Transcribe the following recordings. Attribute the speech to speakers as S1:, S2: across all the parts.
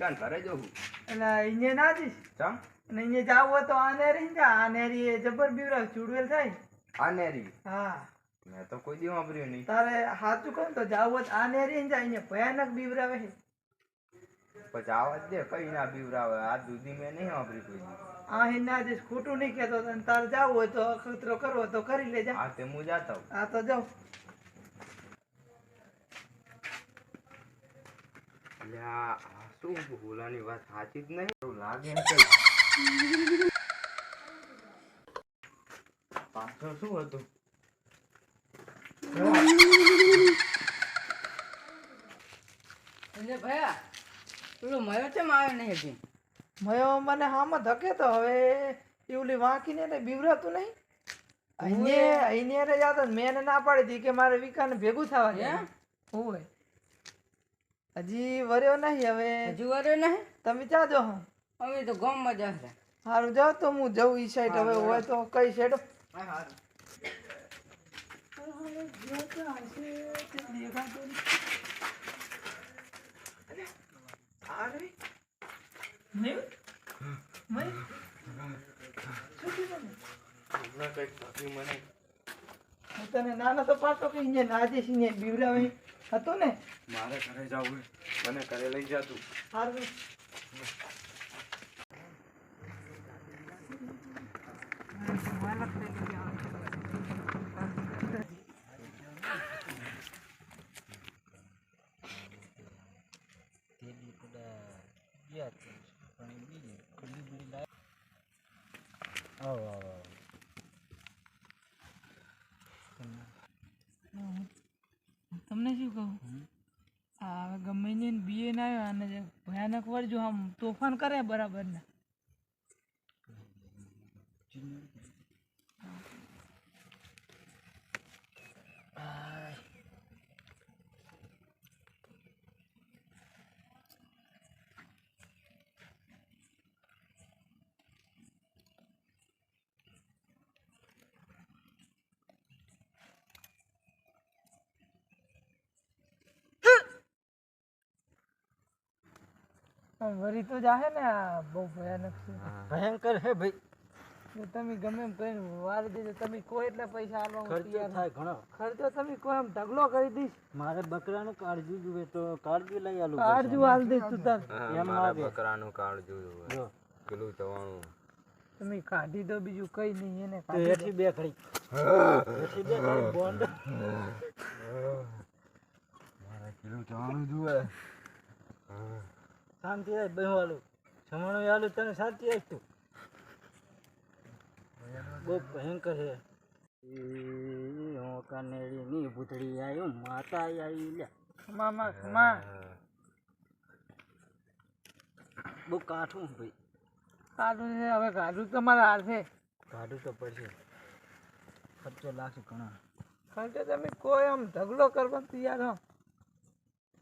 S1: વિકાન ઘરે જવું
S2: એટલે અહીંયા ના જઈશ
S1: ચમ
S2: અને અહીંયા જાવ હોય તો આ નેરી જા આ નેરી એ જબર બીવરાવ ચૂડવેલ થાય
S1: આ નેરી
S2: હા
S1: મેં તો કોઈ દી વાપર્યું નહીં
S2: તારે સાચું કહું તો જાવ હોય તો આ નેરી જાય અહીંયા ભયાનક બીવરાવે છે
S1: પછી આવાજ દે કઈ ના બીવરાવે આ દૂધી મેં નહીં વાપરી કોઈ દી
S2: આ હી ના જઈશ ખોટું નહીં કહેતો તને તારે જાવ હોય તો અખતરો કરવો તો કરી લેજા
S1: હા તે હું જાતા હું
S2: હા તો જાઉં
S1: અલ્યા આ શું ભૂલાની વાત સાચી જ નહીં એવું લાગે છે કઈ પાછળ શું હતું
S3: એટલે ભયા પેલો મયો ચમ આવ્યો નહીં હજી
S2: મયો મને હામાં ધકે તો હવે એવલી વાંકીને ને બીવરાતું નહીં અહીંયા રે જાતો મેં એને ના પાડી હતી કે મારે વિકાને ભેગું થવા છે હોય હજી વર્યો નહીં હવે
S3: હજુ વર્યો નહીં
S2: તમે ચા જો હું
S3: અમે તો ગામમાં જશે
S2: સારું જાઓ તો હું જઉં ઈ સાઈડ હવે હોય તો કઈ સાઈડ તને નાના તો પાછો કે નાજે સિંહ બીવરાવે હતું ને
S1: મારે ઘરે જવું મને ઘરે લઈ જતું
S2: સારું તમને શું કહું આ ગમે ને બીએ ના આવ્યો અને ભયાનક વરજો આમ તોફાન કરે બરાબર ને વરી તો જાહે ને આ બહુ ભયાનક છે
S4: ભયંકર હે ભાઈ
S2: તો તમે ગમે એમ કરીને વાર દેજો તમે કોઈ એટલા પૈસા આલવા
S4: ખર્ચો થાય ઘણો
S2: ખર્ચો તમે કોઈ એમ ઢગલો કરી દઈશ
S4: મારે બકરાનું કાળજું જુએ તો કાળજું લઈ આલું
S2: કાળજું હાલ દઈશ તું તાર
S4: એમ આવે
S1: બકરાનું કાળજું
S4: જો
S1: કિલો ચવાણું
S2: તમે કાઢી દો બીજું કઈ નહીં એને
S4: તો એથી બે ખડી એથી બે ખડી બોન્ડ
S1: મારે કિલો ચવાણું જુએ
S4: શાંતિ રાખ બેહવાલું જમણું આલું તને શાંતિ રાખ તું બહુ ભયંકર છે કાનેડી ની ભૂતળી આવ્યું માતા આવી લ્યા
S2: મામા માં
S4: બહુ કાઠું ભાઈ
S2: કાઢું છે હવે કાઢું તમારા હાલ છે
S4: કાઢું તો પડશે ખર્ચો લાગશે ઘણો
S2: ખર્ચો તમે કોઈ આમ ઢગલો કરવા તૈયાર હો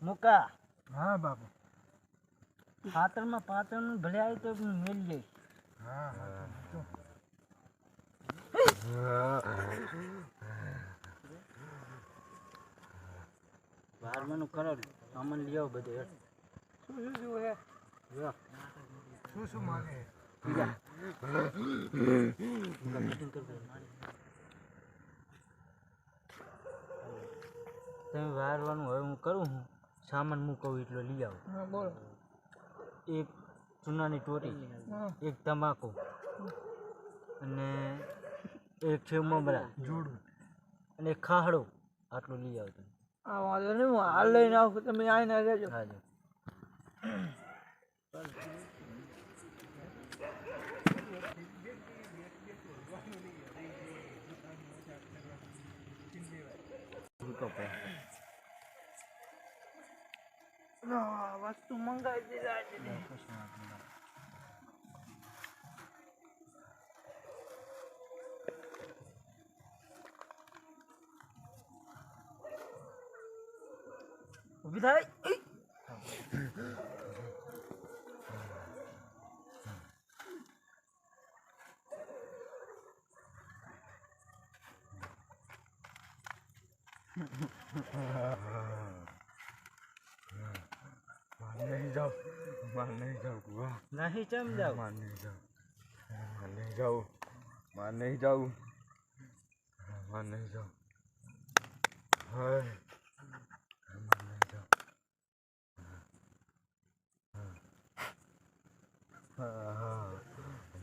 S4: મુકા
S2: હા બાપુ
S4: પાતળમાં પાતળનું ભલે આવી તો મેળ જઈશ બારમાનું કરેલું સામાન લઈ આવો બધે
S2: શું શું જોવે
S4: જો
S2: શું શું માગે
S4: તમે વારવાનું હવે હું કરું હું સામાન હું કહું એટલો લઈ આવો
S2: હા બોલો
S4: એક ચૂનાની ટોટી એક તમાકુ અને એક છે મમરા
S2: જોડું
S4: અને એક ખાહડો આટલું લઈ આવો તમે
S2: આ વાંધો નહીં હું હાલ લઈને આવું તમે આવીને રહેજો
S4: હાજો
S2: વસ્તુ મંગાવી દીધા
S4: ઊભી થાય
S1: નહીં જાઉં માર નહીં જાઉં ગુવા
S4: નહીં ચમ જાવ
S1: માર નહીં જાઉં માર નહીં જાઉં માર નહીં જાઉં માર નહીં જાઉં હાય માર નહીં જાઉં હા હા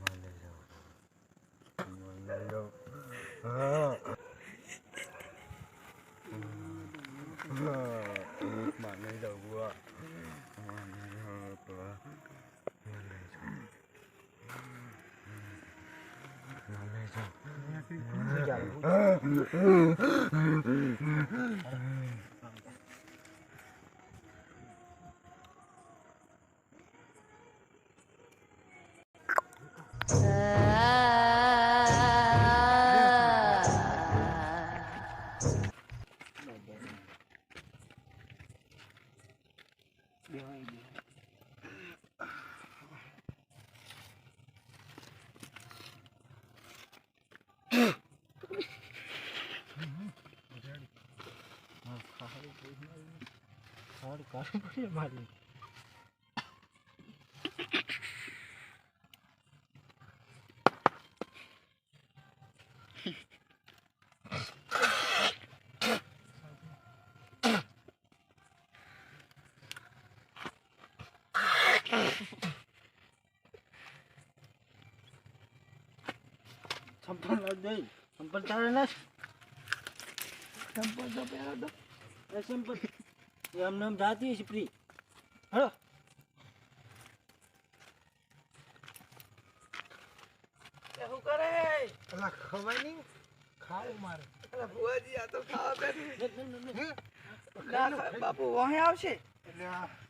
S1: માર નહીં જાઉં માર નહીં જાઉં હા માર નહીં જાઉં ગુવા માર નહીં જાઉં ગુવા માર નહીં જાઉં માર નહીં જાઉં
S4: મારી સંપલ દે સંપલ તારે ના
S2: સંપલ તો પહેરો તો
S4: એ સંપલ એમ નામ જાતી છે પ્રી હળો
S2: શું કરે
S4: અલા ખવાય નહીં ખાવું મારે
S2: અલા ભુવાજી આ તો ખાવા બેઠું ના બાપુ વહે આવશે
S4: એટલે આ